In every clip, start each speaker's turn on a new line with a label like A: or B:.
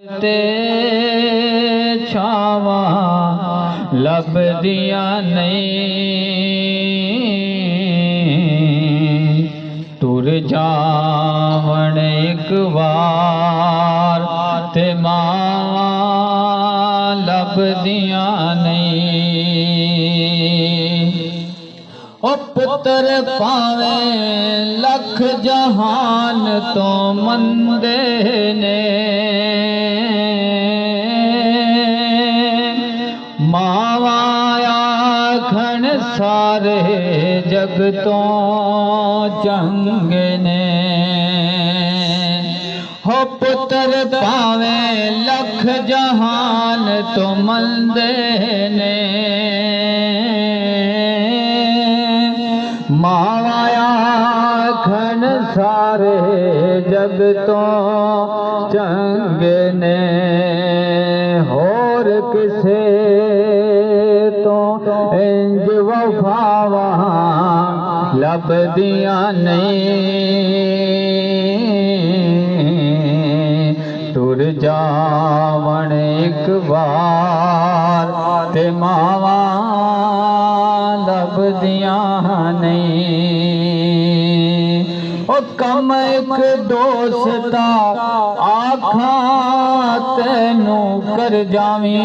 A: ते छावा लभदियां नहीं, तुर जावण एक बार ते मावा लभदियां नहीं। ओ पुत्र पावे लख जहान तो मंदे ने, मावा आखण सारे जग तो चंगे ने। हो पुत्र पावे लख जहान तो मंदे ने, मावा आखण सारे जग तो चंगे ने। होर किसे तो इंज वफावा लभदियां नहीं, तुर जावण एक बार ते मावा लभदियां नहीं। ओ कम एक दोस्ता आखा तैनू कर जावी,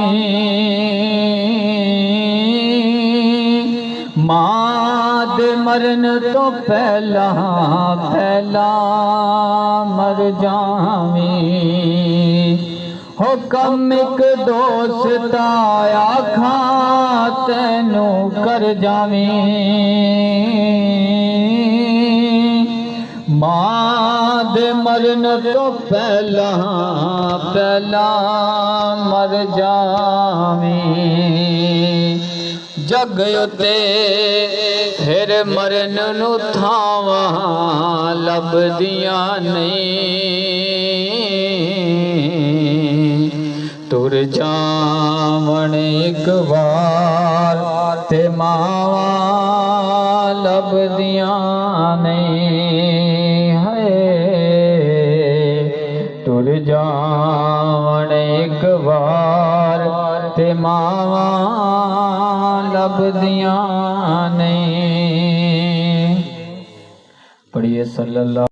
A: मां दे मरन तो पहला पहला मर जावी। हो कम एक दोस्ता आखा तैनू कर जावी, मां दे मरन तो पहला पहला मर जावी। जग उते फिर मरन नू थावा लभदियां नहीं, तुर जावण एक बार ते मावा लभदियां नहीं। है तुर जावण एक बार ते मावा लभदियां नहीं। पढ़िए सल्लल्लाहु